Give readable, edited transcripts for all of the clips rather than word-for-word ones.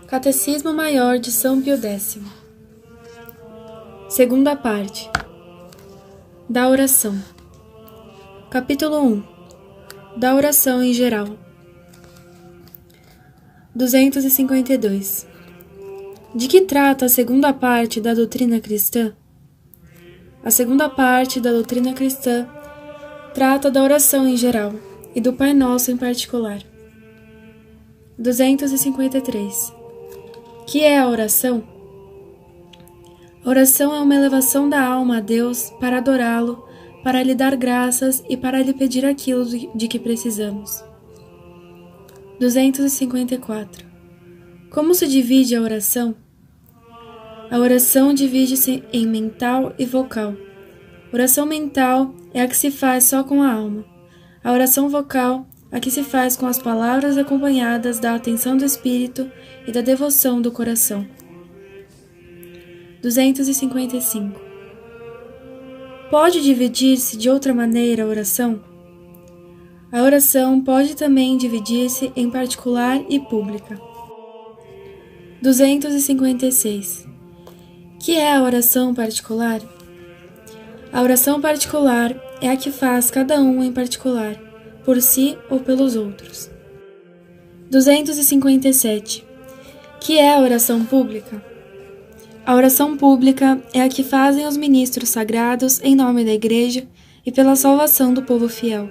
Catecismo Maior de São Pio X. Segunda parte. Da oração. Capítulo 1. Da oração em geral. 252. De que trata a segunda parte da doutrina cristã? A segunda parte da doutrina cristã trata da oração em geral e do Pai Nosso em particular. 253. Que é a oração? A oração é uma elevação da alma a Deus para adorá-lo, para lhe dar graças e para lhe pedir aquilo de que precisamos. 254. Como se divide a oração? A oração divide-se em mental e vocal. Oração mental é a que se faz só com a alma. A oração vocal, a que se faz com as palavras acompanhadas da atenção do espírito e da devoção do coração. 255. Pode dividir-se de outra maneira a oração? A oração pode também dividir-se em particular e pública. 256. Que é a oração particular? A oração particular é a que faz cada um em particular, por si ou pelos outros. 257. Que é a oração pública? A oração pública é a que fazem os ministros sagrados em nome da Igreja e pela salvação do povo fiel.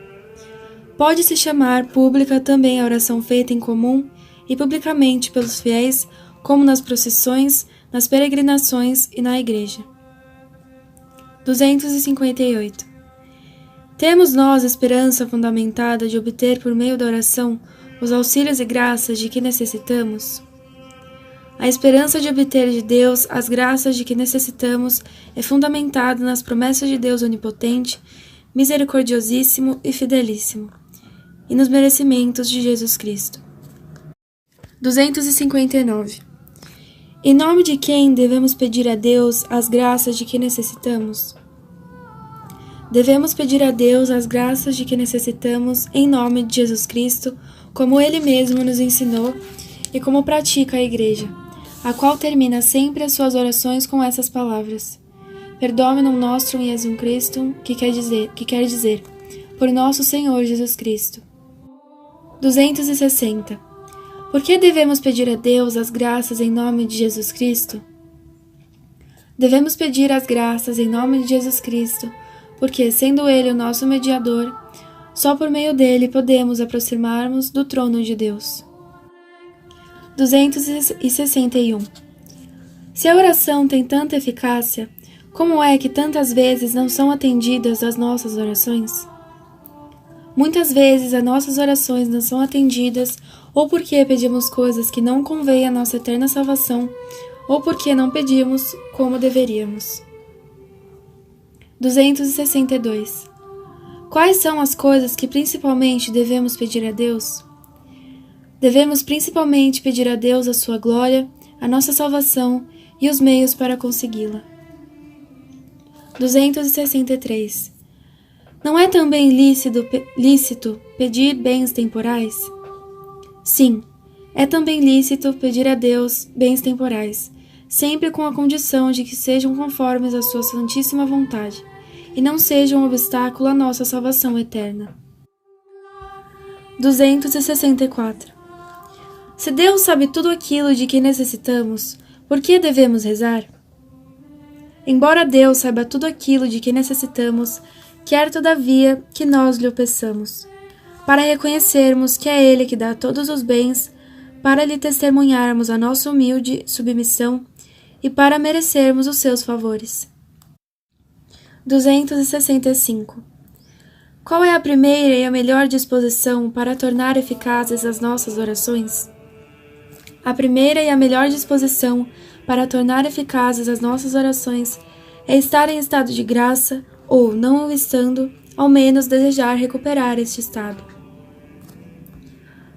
Pode-se chamar pública também a oração feita em comum e publicamente pelos fiéis, como nas procissões, nas peregrinações e na Igreja. 258. Temos nós esperança fundamentada de obter por meio da oração os auxílios e graças de que necessitamos? A esperança de obter de Deus as graças de que necessitamos é fundamentada nas promessas de Deus onipotente, misericordiosíssimo e fidelíssimo, e nos merecimentos de Jesus Cristo. 259. Em nome de quem devemos pedir a Deus as graças de que necessitamos? Devemos pedir a Deus as graças de que necessitamos em nome de Jesus Cristo, como Ele mesmo nos ensinou e como pratica a Igreja, a qual termina sempre as suas orações com essas palavras: Perdominum nostrum Iesum Christum, que quer dizer, por nosso Senhor Jesus Cristo. 260. Por que devemos pedir a Deus as graças em nome de Jesus Cristo? Devemos pedir as graças em nome de Jesus Cristo, porque, sendo Ele o nosso mediador, só por meio dele podemos aproximar-nos do trono de Deus. 261. Se a oração tem tanta eficácia, como é que tantas vezes não são atendidas as nossas orações? Muitas vezes as nossas orações não são atendidas ou porque pedimos coisas que não convêm à nossa eterna salvação, ou porque não pedimos como deveríamos. 262. Quais são as coisas que principalmente devemos pedir a Deus? Devemos principalmente pedir a Deus a sua glória, a nossa salvação e os meios para consegui-la. 263. Não é também lícito pedir bens temporais? Sim, é também lícito pedir a Deus bens temporais, sempre com a condição de que sejam conformes à sua santíssima vontade, e não sejam um obstáculo à nossa salvação eterna. 264. Se Deus sabe tudo aquilo de que necessitamos, por que devemos rezar? Embora Deus saiba tudo aquilo de que necessitamos, quer todavia que nós lhe o peçamos, para reconhecermos que é Ele que dá todos os bens, para lhe testemunharmos a nossa humilde submissão e para merecermos os seus favores. 265. Qual é a primeira e a melhor disposição para tornar eficazes as nossas orações? A primeira e a melhor disposição para tornar eficazes as nossas orações é estar em estado de graça, ou, não o estando, ao menos desejar recuperar este estado.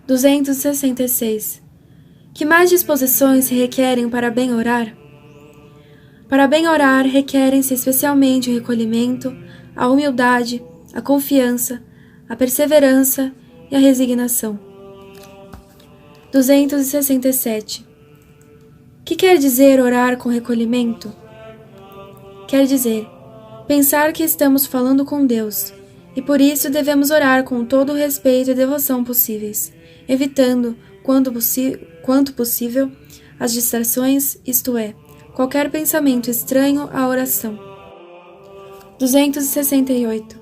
266. Que mais disposições se requerem para bem orar? Para bem orar, requerem-se especialmente o recolhimento, a humildade, a confiança, a perseverança e a resignação. 267. quer dizer orar com recolhimento? Quer dizer, pensar que estamos falando com Deus, e por isso devemos orar com todo o respeito e devoção possíveis, evitando, quanto possível, as distrações, isto é, qualquer pensamento estranho à oração. 268.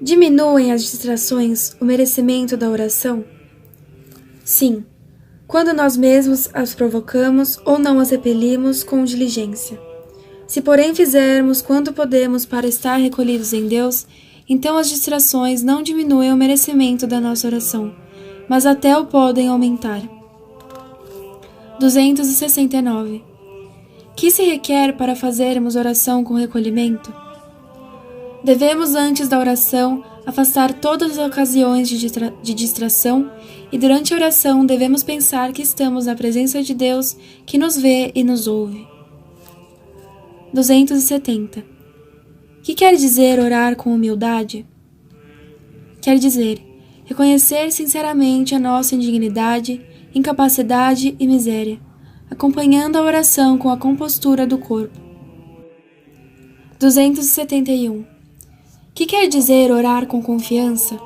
Diminuem as distrações o merecimento da oração? Sim, quando nós mesmos as provocamos ou não as repelimos com diligência. Se, porém, fizermos quanto podemos para estar recolhidos em Deus, então as distrações não diminuem o merecimento da nossa oração, mas até o podem aumentar. 269. Que se requer para fazermos oração com recolhimento? Devemos, antes da oração, afastar todas as ocasiões de distração e, durante a oração, devemos pensar que estamos na presença de Deus, que nos vê e nos ouve. 270. Que quer dizer orar com humildade? Quer dizer, reconhecer sinceramente a nossa indignidade, incapacidade e miséria, acompanhando a oração com a compostura do corpo. 271. Que quer dizer orar com confiança?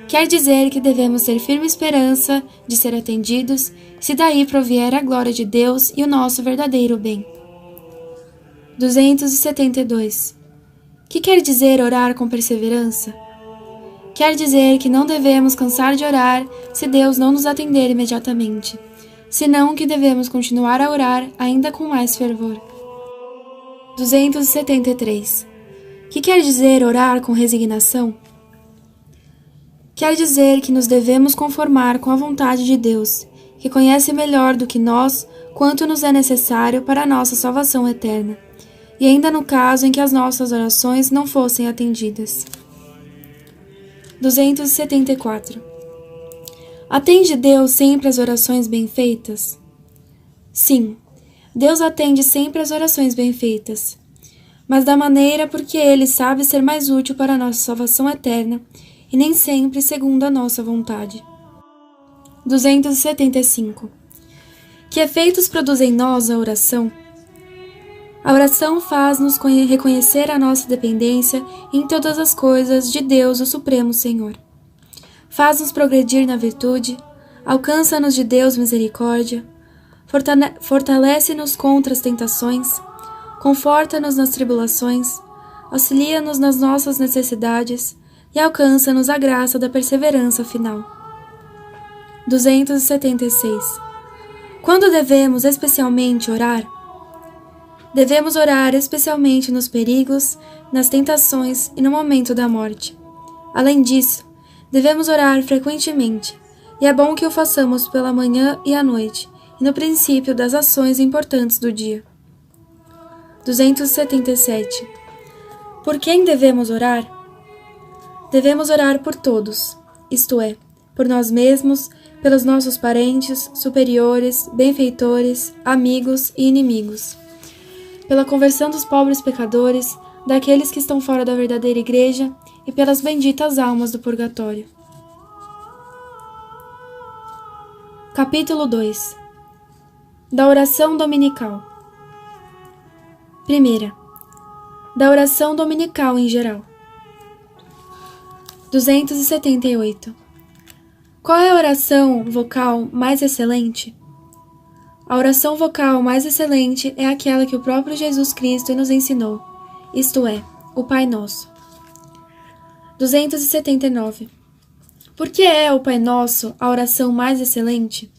Quer dizer que devemos ter firme esperança de ser atendidos, se daí provier a glória de Deus e o nosso verdadeiro bem. 272. Que quer dizer orar com perseverança? Quer dizer que não devemos cansar de orar se Deus não nos atender imediatamente, senão que devemos continuar a orar ainda com mais fervor. 273. Que quer dizer orar com resignação? Quer dizer que nos devemos conformar com a vontade de Deus, que conhece melhor do que nós quanto nos é necessário para a nossa salvação eterna, e ainda no caso em que as nossas orações não fossem atendidas. 274. Atende Deus sempre as orações bem feitas? Sim, Deus atende sempre as orações bem feitas, mas da maneira porque Ele sabe ser mais útil para a nossa salvação eterna e nem sempre segundo a nossa vontade. 275. Que efeitos produz em nós a oração? A oração faz-nos reconhecer a nossa dependência em todas as coisas de Deus, o Supremo Senhor. Faz-nos progredir na virtude, alcança-nos de Deus misericórdia, fortalece-nos contra as tentações, conforta-nos nas tribulações, auxilia-nos nas nossas necessidades e alcança-nos a graça da perseverança final. 276. Quando devemos especialmente orar? Devemos orar especialmente nos perigos, nas tentações e no momento da morte. Além disso, devemos orar frequentemente, e é bom que o façamos pela manhã e à noite, e no princípio das ações importantes do dia. 277. Por quem devemos orar? Devemos orar por todos, isto é, por nós mesmos, pelos nossos parentes, superiores, benfeitores, amigos e inimigos, pela conversão dos pobres pecadores, daqueles que estão fora da verdadeira igreja e pelas benditas almas do purgatório. Capítulo 2. Da oração dominical. Primeira, da oração dominical em geral. 278. Qual é a oração vocal mais excelente? A oração vocal mais excelente é aquela que o próprio Jesus Cristo nos ensinou, isto é, o Pai Nosso. 279. Por que é o Pai Nosso a oração mais excelente?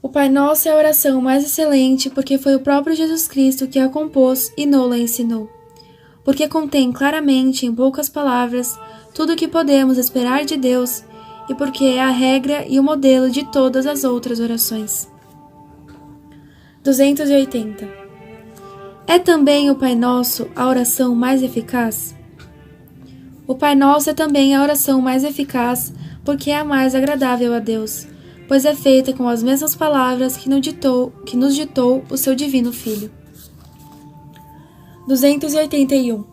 O Pai Nosso é a oração mais excelente porque foi o próprio Jesus Cristo que a compôs e nos-la ensinou. Porque contém claramente, em poucas palavras, tudo o que podemos esperar de Deus e porque é a regra e o modelo de todas as outras orações. 280. É também o Pai Nosso a oração mais eficaz? O Pai Nosso é também a oração mais eficaz porque é a mais agradável a Deus, pois é feita com as mesmas palavras que nos ditou o seu divino Filho. 281.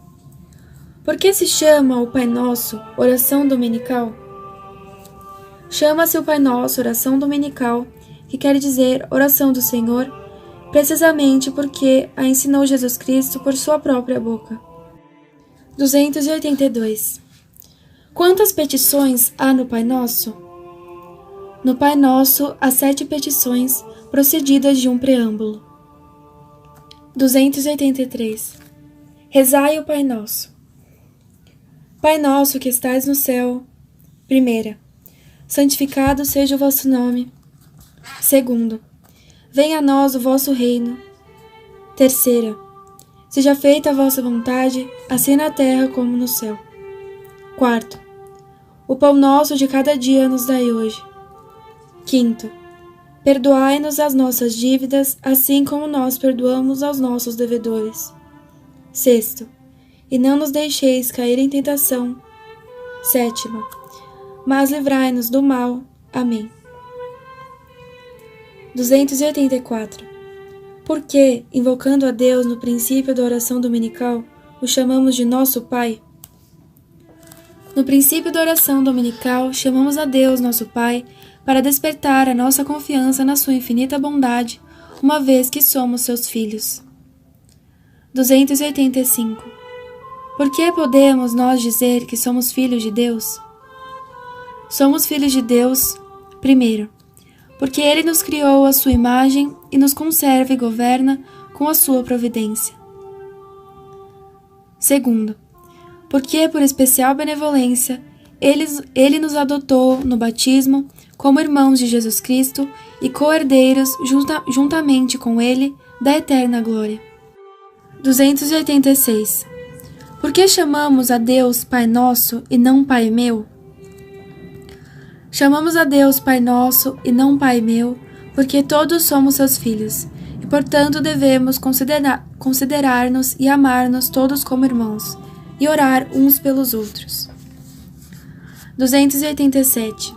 Por que se chama o Pai Nosso oração dominical? Chama-se o Pai Nosso oração dominical, que quer dizer oração do Senhor, precisamente porque a ensinou Jesus Cristo por sua própria boca. 282. Quantas petições há no Pai Nosso? No Pai Nosso há 7 petições procedidas de um preâmbulo. 283. Rezai o Pai Nosso. Pai nosso que estais no céu. Primeira. Santificado seja o vosso nome. Segundo. Venha a nós o vosso reino. Terceira. Seja feita a vossa vontade, assim na terra como no céu. Quarto. O pão nosso de cada dia nos dai hoje. Quinto. Perdoai-nos as nossas dívidas, assim como nós perdoamos aos nossos devedores. Sexto. E não nos deixeis cair em tentação. Sétimo. Mas livrai-nos do mal. Amém. 284. Por que, invocando a Deus no princípio da oração dominical, o chamamos de nosso Pai? No princípio da oração dominical, chamamos a Deus, nosso Pai, para despertar a nossa confiança na sua infinita bondade, uma vez que somos seus filhos. 285. Por que podemos nós dizer que somos filhos de Deus? Somos filhos de Deus, primeiro, porque Ele nos criou à sua imagem e nos conserva e governa com a sua providência. Segundo, porque por especial benevolência, Ele nos adotou no batismo como irmãos de Jesus Cristo e co-herdeiros juntamente com Ele da eterna glória. 286. Por que chamamos a Deus Pai Nosso e não Pai Meu? Chamamos a Deus Pai Nosso e não Pai Meu, porque todos somos seus filhos, e portanto devemos considerar-nos e amar-nos todos como irmãos, e orar uns pelos outros. 287.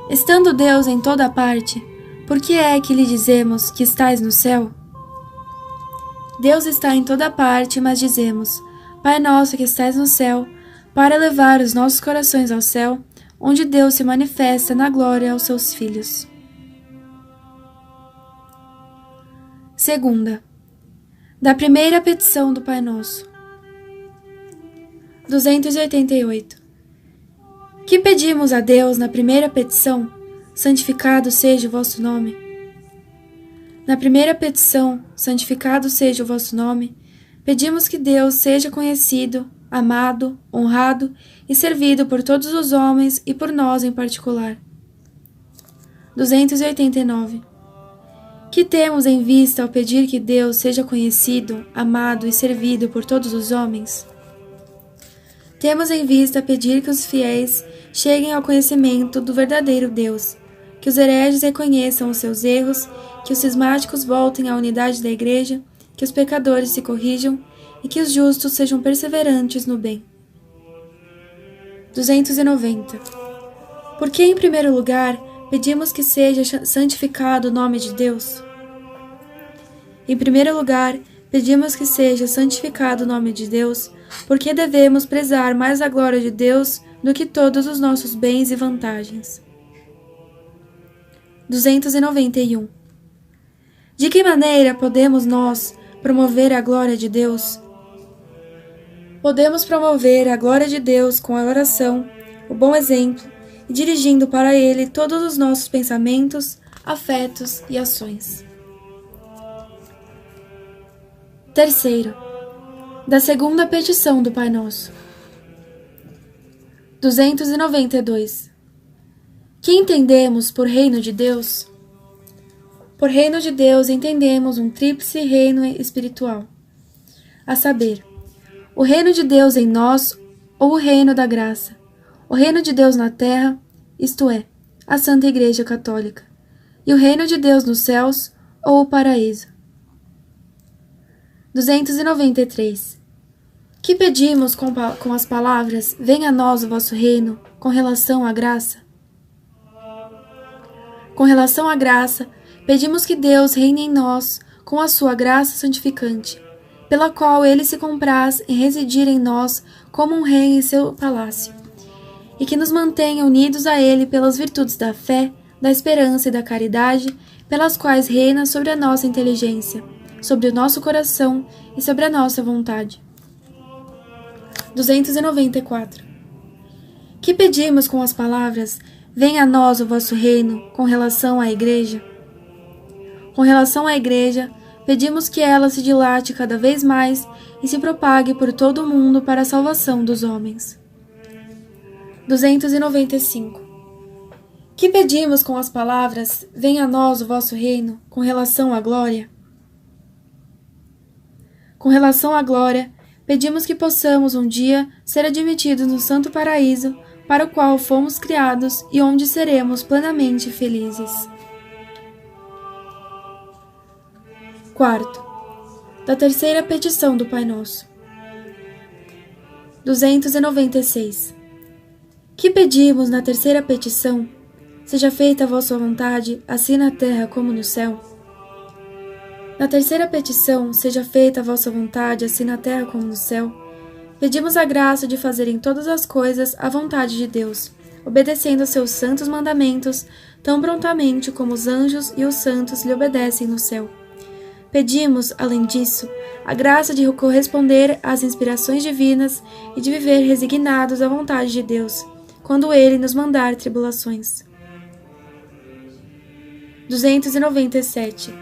Estando Deus em toda parte, por que é que lhe dizemos que estais no céu? Deus está em toda parte, mas dizemos, Pai nosso que estais no céu, para levar os nossos corações ao céu, onde Deus se manifesta na glória aos seus filhos. Segunda. Da primeira petição do Pai Nosso. 288. Que pedimos a Deus na primeira petição? Santificado seja o vosso nome. Na primeira petição, santificado seja o vosso nome, pedimos que Deus seja conhecido, amado, honrado e servido por todos os homens e por nós em particular. 289. Que temos em vista ao pedir que Deus seja conhecido, amado e servido por todos os homens? Temos em vista pedir que os fiéis cheguem ao conhecimento do verdadeiro Deus, que os hereges reconheçam os seus erros, que os cismáticos voltem à unidade da Igreja, que os pecadores se corrijam e que os justos sejam perseverantes no bem. 290. Por que, em primeiro lugar, pedimos que seja santificado o nome de Deus? Em primeiro lugar, pedimos que seja santificado o nome de Deus, porque devemos prezar mais a glória de Deus do que todos os nossos bens e vantagens. 291. De que maneira podemos nós promover a glória de Deus? Podemos promover a glória de Deus com a oração, o bom exemplo e dirigindo para Ele todos os nossos pensamentos, afetos e ações. Terceiro, da segunda petição do Pai Nosso. 292. Que entendemos por reino de Deus? Por reino de Deus entendemos um tríplice reino espiritual, a saber, o reino de Deus em nós ou o reino da graça, o reino de Deus na terra, isto é, a Santa Igreja Católica, e o reino de Deus nos céus ou o paraíso. 293. Que pedimos com as palavras, venha a nós o vosso reino, com relação à graça? Com relação à graça, pedimos que Deus reine em nós com a sua graça santificante, pela qual Ele se compraz em residir em nós como um rei em seu palácio, e que nos mantenha unidos a Ele pelas virtudes da fé, da esperança e da caridade, pelas quais reina sobre a nossa inteligência, sobre o nosso coração e sobre a nossa vontade. 294. Que pedimos com as palavras: venha a nós o vosso reino, com relação à Igreja? Com relação à Igreja, pedimos que ela se dilate cada vez mais e se propague por todo o mundo para a salvação dos homens. 295. Que pedimos com as palavras: venha a nós o vosso reino, com relação à glória? Com relação à glória, pedimos que possamos um dia ser admitidos no santo paraíso, para o qual fomos criados e onde seremos plenamente felizes. Quarto, da terceira petição do Pai Nosso. 296. Que pedimos na terceira petição: seja feita a vossa vontade, assim na terra como no céu? Na terceira petição, seja feita a vossa vontade, assim na terra como no céu, pedimos a graça de fazer em todas as coisas a vontade de Deus, obedecendo a seus santos mandamentos, tão prontamente como os anjos e os santos lhe obedecem no céu. Pedimos, além disso, a graça de corresponder às inspirações divinas e de viver resignados à vontade de Deus, quando Ele nos mandar tribulações. 297.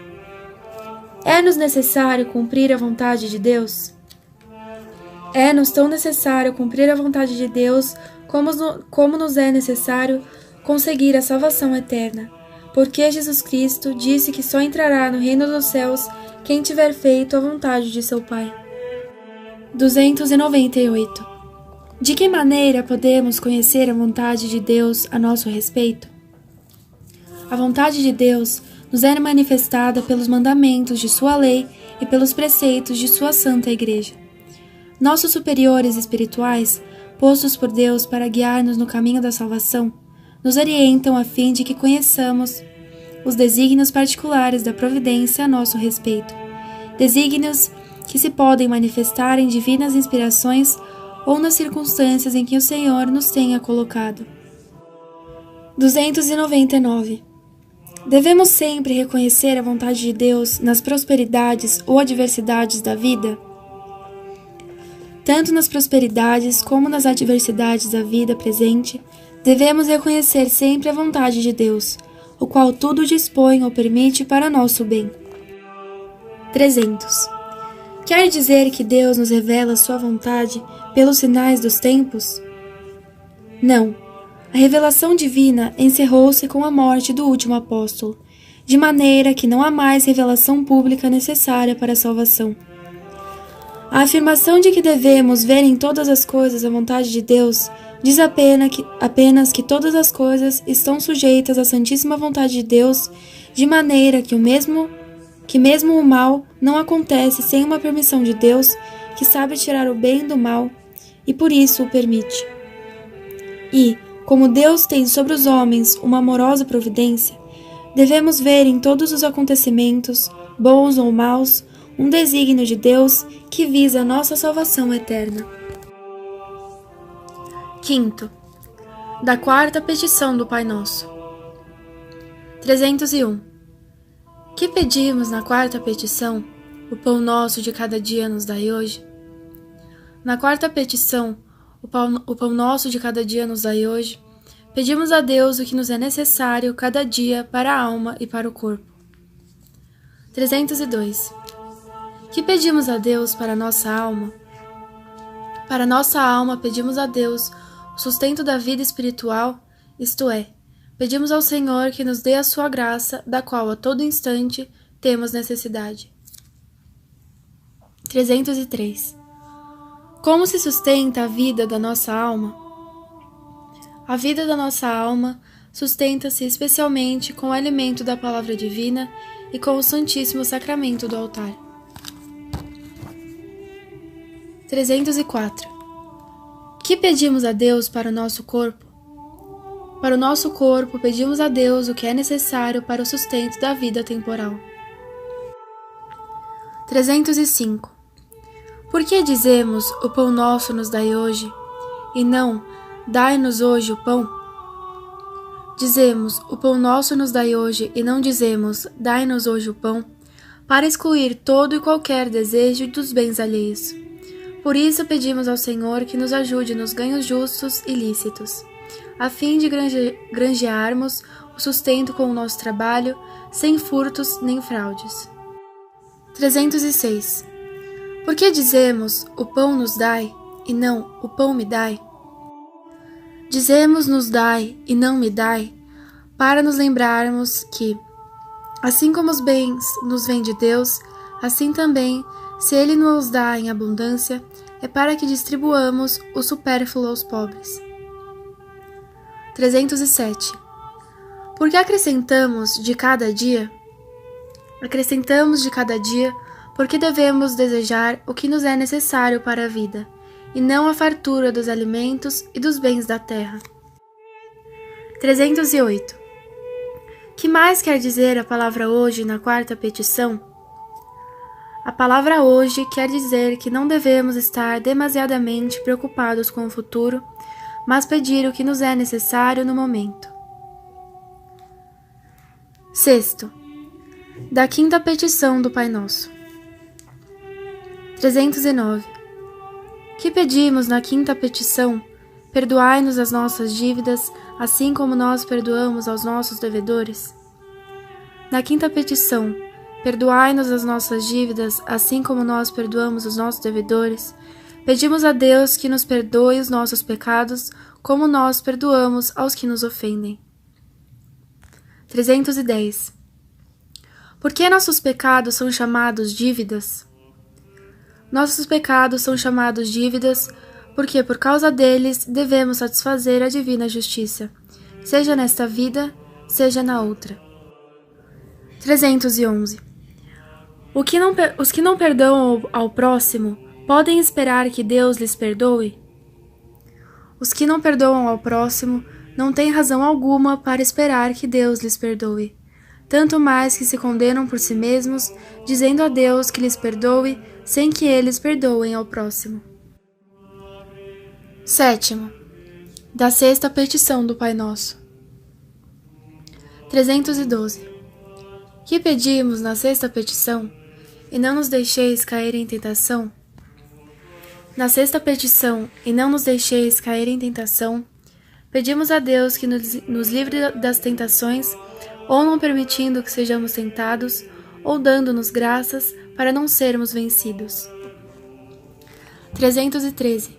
É-nos necessário cumprir a vontade de Deus? É-nos tão necessário cumprir a vontade de Deus como nos é necessário conseguir a salvação eterna, porque Jesus Cristo disse que só entrará no reino dos céus quem tiver feito a vontade de seu Pai. 298. De que maneira podemos conhecer a vontade de Deus a nosso respeito? A vontade de Deus nos é manifestada pelos mandamentos de sua lei e pelos preceitos de sua santa Igreja. Nossos superiores espirituais, postos por Deus para guiar-nos no caminho da salvação, nos orientam a fim de que conheçamos os desígnios particulares da providência a nosso respeito, desígnios que se podem manifestar em divinas inspirações ou nas circunstâncias em que o Senhor nos tenha colocado. 299. Devemos sempre reconhecer a vontade de Deus nas prosperidades ou adversidades da vida? Tanto nas prosperidades como nas adversidades da vida presente, devemos reconhecer sempre a vontade de Deus, o qual tudo dispõe ou permite para nosso bem. 300. Quer dizer que Deus nos revela sua vontade pelos sinais dos tempos? Não. A revelação divina encerrou-se com a morte do último apóstolo, de maneira que não há mais revelação pública necessária para a salvação. A afirmação de que devemos ver em todas as coisas a vontade de Deus diz apenas que todas as coisas estão sujeitas à santíssima vontade de Deus, de maneira que mesmo o mal não acontece sem uma permissão de Deus, que sabe tirar o bem do mal e por isso o permite. E, como Deus tem sobre os homens uma amorosa providência, devemos ver em todos os acontecimentos, bons ou maus, um desígnio de Deus que visa a nossa salvação eterna. Quinto, da quarta petição do Pai Nosso. 301. Que pedimos na quarta petição? O pão nosso de cada dia nos dai hoje. Na quarta petição, o pão nosso de cada dia nos dai hoje, pedimos a Deus o que nos é necessário cada dia para a alma e para o corpo. 302. Que pedimos a Deus para a nossa alma? Para a nossa alma pedimos a Deus o sustento da vida espiritual, isto é, pedimos ao Senhor que nos dê a sua graça, da qual a todo instante temos necessidade. 303. Como se sustenta a vida da nossa alma? A vida da nossa alma sustenta-se especialmente com o alimento da palavra divina e com o Santíssimo Sacramento do altar. 304. Que pedimos a Deus para o nosso corpo? Para o nosso corpo, pedimos a Deus o que é necessário para o sustento da vida temporal. 305. Por que dizemos, o pão nosso nos dai hoje, e não, dai-nos hoje o pão? dizemos, o pão nosso nos dai hoje, e não dizemos, dai-nos hoje o pão, para excluir todo e qualquer desejo dos bens alheios. Por isso pedimos ao Senhor que nos ajude nos ganhos justos e lícitos, a fim de granjearmos o sustento com o nosso trabalho, sem furtos nem fraudes. 306. Por que dizemos, o pão nos dai, e não, o pão me dai? Dizemos nos dai e não me dai, para nos lembrarmos que, assim como os bens nos vêm de Deus, assim também, se Ele nos dá em abundância, é para que distribuamos o supérfluo aos pobres. 307. Por que acrescentamos de cada dia? Acrescentamos de cada dia porque devemos desejar o que nos é necessário para a vida, e não a fartura dos alimentos e dos bens da terra. 308. Que mais quer dizer a palavra hoje na quarta petição? A palavra hoje quer dizer que não devemos estar demasiadamente preocupados com o futuro, mas pedir o que nos é necessário no momento. 6. Da quinta petição do Pai Nosso. 309. Que pedimos na quinta petição? Perdoai-nos as nossas dívidas, assim como nós perdoamos aos nossos devedores. Na quinta petição, perdoai-nos as nossas dívidas, assim como nós perdoamos os nossos devedores. Pedimos a Deus que nos perdoe os nossos pecados, como nós perdoamos aos que nos ofendem. 310. Por que nossos pecados são chamados dívidas? Nossos pecados são chamados dívidas porque, por causa deles, devemos satisfazer a divina justiça, seja nesta vida, seja na outra. 311. Os que não perdoam ao próximo podem esperar que Deus lhes perdoe? Os que não perdoam ao próximo não têm razão alguma para esperar que Deus lhes perdoe, tanto mais que se condenam por si mesmos, dizendo a Deus que lhes perdoe, sem que eles perdoem ao próximo. 7. Da sexta petição do Pai Nosso. 312. Que pedimos na sexta petição, e não nos deixeis cair em tentação? Na sexta petição, e não nos deixeis cair em tentação, pedimos a Deus que nos livre das tentações, ou não permitindo que sejamos tentados, ou dando-nos graças para não sermos vencidos. 313.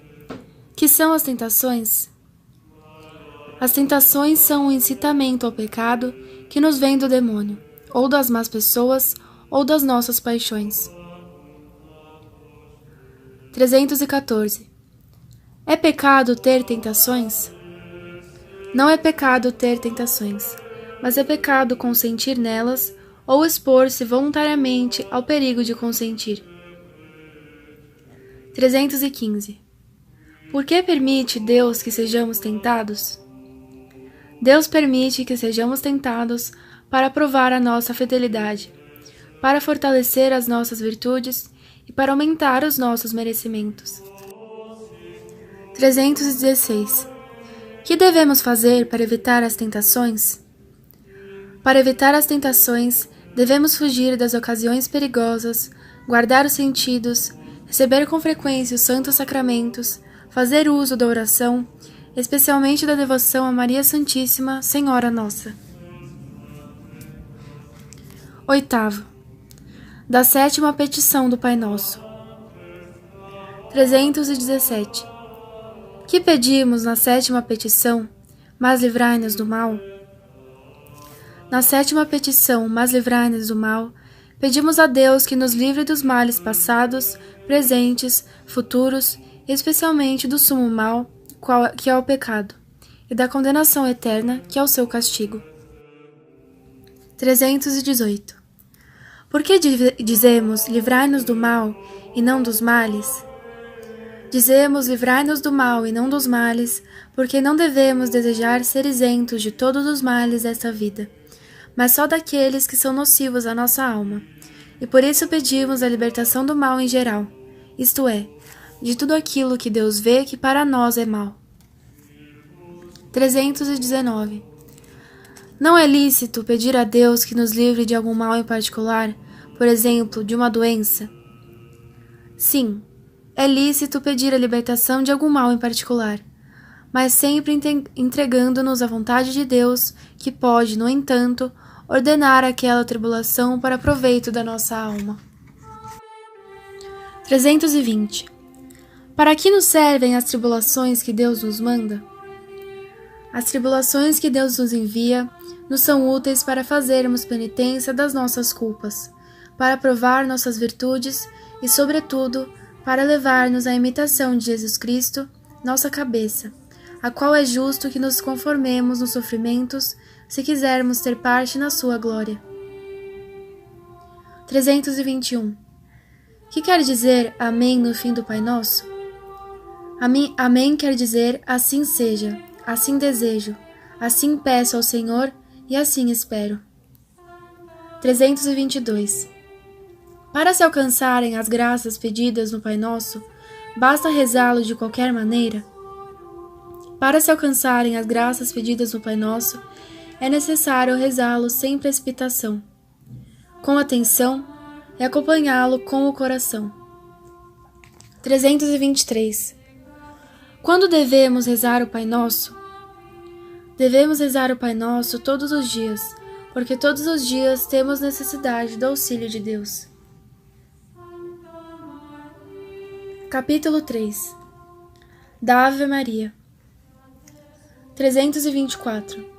Que são as tentações? As tentações são um incitamento ao pecado que nos vem do demônio, ou das más pessoas, ou das nossas paixões. 314. É pecado ter tentações? Não é pecado ter tentações, mas é pecado consentir nelas ou expor-se voluntariamente ao perigo de consentir. 315. Por que permite Deus que sejamos tentados? Deus permite que sejamos tentados para provar a nossa fidelidade, para fortalecer as nossas virtudes e para aumentar os nossos merecimentos. 316. Que devemos fazer para evitar as tentações? Para evitar as tentações, devemos fugir das ocasiões perigosas, guardar os sentidos, receber com frequência os santos sacramentos, fazer uso da oração, especialmente da devoção a Maria Santíssima, Senhora Nossa. 8. Da sétima petição do Pai Nosso. 317. Que pedimos na sétima petição, mas livrai-nos do mal? Na sétima petição, mas livrai-nos do mal, pedimos a Deus que nos livre dos males passados, presentes, futuros, e especialmente do sumo mal, que é o pecado, e da condenação eterna, que é o seu castigo. 318. Por que dizemos livrai-nos do mal e não dos males? Dizemos livrai-nos do mal e não dos males, porque não devemos desejar ser isentos de todos os males desta vida, mas só daqueles que são nocivos à nossa alma, e por isso pedimos a libertação do mal em geral, isto é, de tudo aquilo que Deus vê que para nós é mal. 319. Não é lícito pedir a Deus que nos livre de algum mal em particular, por exemplo, de uma doença? Sim, é lícito pedir a libertação de algum mal em particular, mas sempre entregando-nos à vontade de Deus, que pode, no entanto, ordenar aquela tribulação para proveito da nossa alma. 320. Para que nos servem as tribulações que Deus nos manda? As tribulações que Deus nos envia nos são úteis para fazermos penitência das nossas culpas, para provar nossas virtudes e, sobretudo, para levar-nos à imitação de Jesus Cristo, nossa cabeça, a qual é justo que nos conformemos nos sofrimentos, se quisermos ter parte na sua glória. 321. Que quer dizer Amém no fim do Pai Nosso? Amém quer dizer assim seja, assim desejo, assim peço ao Senhor e assim espero. 322. Para se alcançarem as graças pedidas no Pai Nosso, basta rezá-lo de qualquer maneira? Para se alcançarem as graças pedidas no Pai Nosso, é necessário rezá-lo sem precipitação, com atenção e acompanhá-lo com o coração. 323. Quando devemos rezar o Pai Nosso? Devemos rezar o Pai Nosso todos os dias, porque todos os dias temos necessidade do auxílio de Deus. Capítulo 3. Da Ave Maria. 324.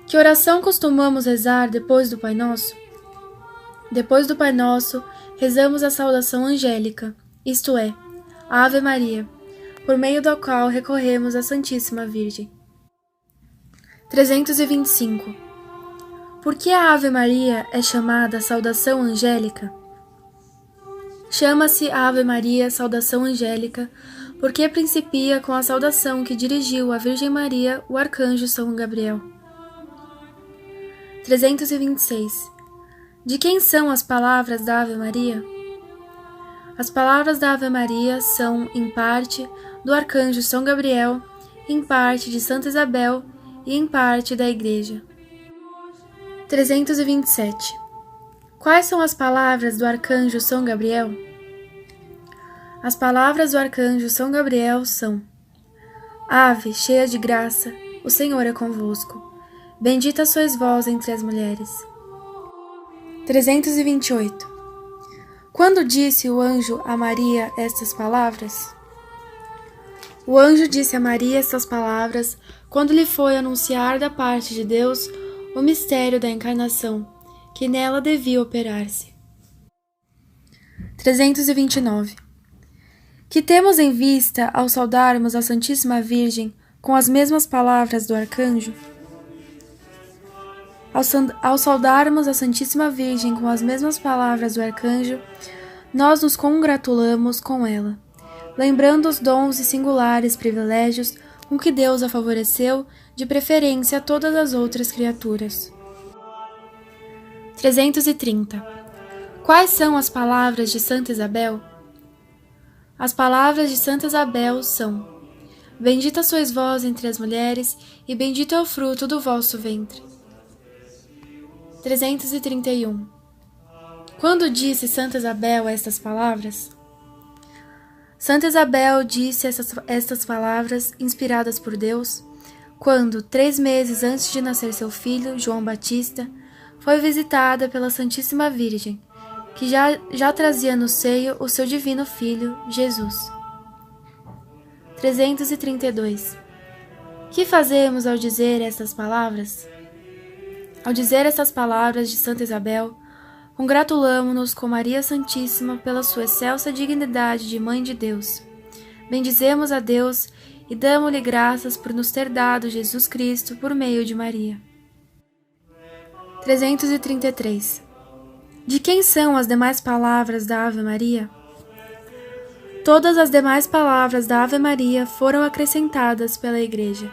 Que oração costumamos rezar depois do Pai Nosso? Depois do Pai Nosso, rezamos a saudação angélica, isto é, a Ave Maria, por meio da qual recorremos à Santíssima Virgem. 325. Por que a Ave Maria é chamada saudação angélica? Chama-se Ave Maria saudação angélica porque principia com a saudação que dirigiu à Virgem Maria o arcanjo São Gabriel. 326. De quem são as palavras da Ave Maria? As palavras da Ave Maria são, em parte, do arcanjo São Gabriel, em parte de Santa Isabel e em parte da Igreja. 327. Quais são as palavras do arcanjo São Gabriel? As palavras do arcanjo São Gabriel são: Ave, cheia de graça, o Senhor é convosco. Bendita sois vós entre as mulheres. 328. Quando disse o anjo a Maria estas palavras? O anjo disse a Maria estas palavras quando lhe foi anunciar da parte de Deus o mistério da encarnação, que nela devia operar-se. 329. Que temos em vista ao saudarmos a Santíssima Virgem com as mesmas palavras do arcanjo? Ao saudarmos a Santíssima Virgem com as mesmas palavras do arcanjo, nós nos congratulamos com ela, lembrando os dons e singulares privilégios com que Deus a favoreceu de preferência a todas as outras criaturas. 330. Quais são as palavras de Santa Isabel? As palavras de Santa Isabel são: Bendita sois vós entre as mulheres, e bendito é o fruto do vosso ventre. 331. Quando disse Santa Isabel estas palavras? Santa Isabel disse estas palavras, inspiradas por Deus, quando, 3 meses antes de nascer seu filho, João Batista, foi visitada pela Santíssima Virgem, que já trazia no seio o seu divino Filho, Jesus. 332. Que fazemos ao dizer estas palavras? Ao dizer estas palavras de Santa Isabel, congratulamo-nos com Maria Santíssima pela sua excelsa dignidade de Mãe de Deus. Bendizemos a Deus e damo-lhe graças por nos ter dado Jesus Cristo por meio de Maria. 333. De quem são as demais palavras da Ave Maria? Todas as demais palavras da Ave Maria foram acrescentadas pela Igreja.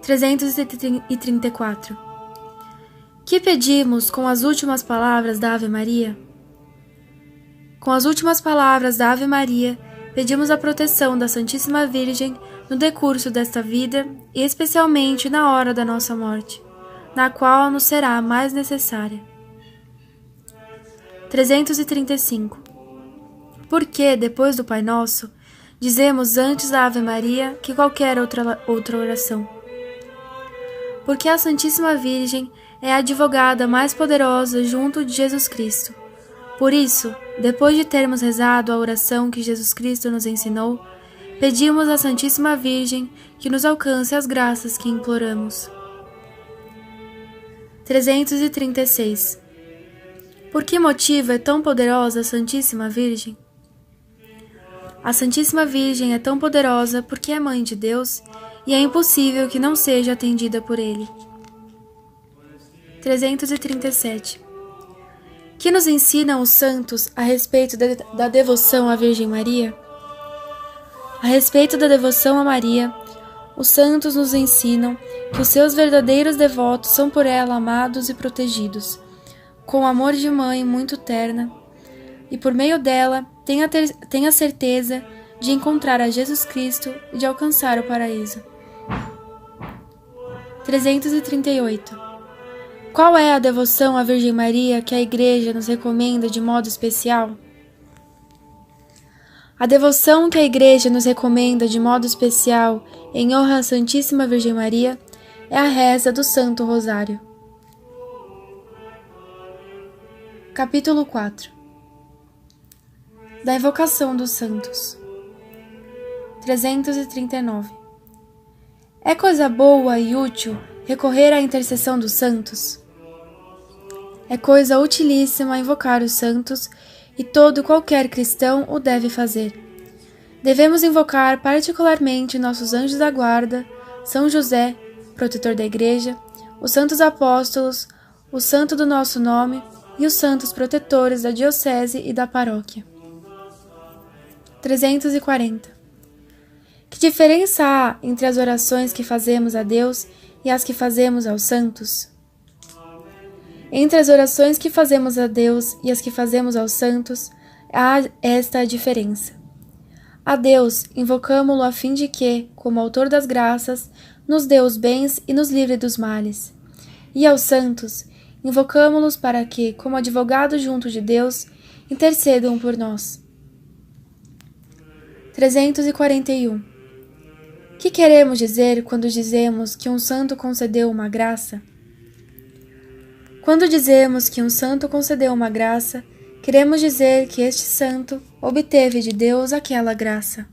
334. Que pedimos com as últimas palavras da Ave Maria? Com as últimas palavras da Ave Maria, pedimos a proteção da Santíssima Virgem no decurso desta vida e especialmente na hora da nossa morte, na qual nos será mais necessária. 335. Porque, depois do Pai Nosso, dizemos antes da Ave Maria que qualquer outra oração. Porque a Santíssima Virgem é a advogada mais poderosa junto de Jesus Cristo. Por isso, depois de termos rezado a oração que Jesus Cristo nos ensinou, pedimos à Santíssima Virgem que nos alcance as graças que imploramos. 336. Por que motivo é tão poderosa a Santíssima Virgem? A Santíssima Virgem é tão poderosa porque é Mãe de Deus e é impossível que não seja atendida por Ele. 337. Que nos ensinam os santos a respeito da devoção à Virgem Maria? A respeito da devoção a Maria, os santos nos ensinam que os seus verdadeiros devotos são por ela amados e protegidos, com amor de mãe muito terna, e por meio dela tem a certeza de encontrar a Jesus Cristo e de alcançar o paraíso. 338. Qual é a devoção à Virgem Maria que a Igreja nos recomenda de modo especial? A devoção que a Igreja nos recomenda de modo especial em honra à Santíssima Virgem Maria é a reza do Santo Rosário. Capítulo 4. Da Invocação dos Santos. 339. É coisa boa e útil recorrer à intercessão dos santos? É coisa utilíssima invocar os santos e todo qualquer cristão o deve fazer. Devemos invocar particularmente nossos anjos da guarda, São José, protetor da Igreja, os santos apóstolos, o santo do nosso nome e os santos protetores da diocese e da paróquia. 340. Que diferença há entre as orações que fazemos a Deus e as que fazemos aos santos? Entre as orações que fazemos a Deus e as que fazemos aos santos, há esta diferença. A Deus invocamo-lo a fim de que, como autor das graças, nos dê os bens e nos livre dos males. E aos santos, invocamo-los para que, como advogados junto de Deus, intercedam por nós. 341. Que queremos dizer quando dizemos que um santo concedeu uma graça? Quando dizemos que um santo concedeu uma graça, queremos dizer que este santo obteve de Deus aquela graça.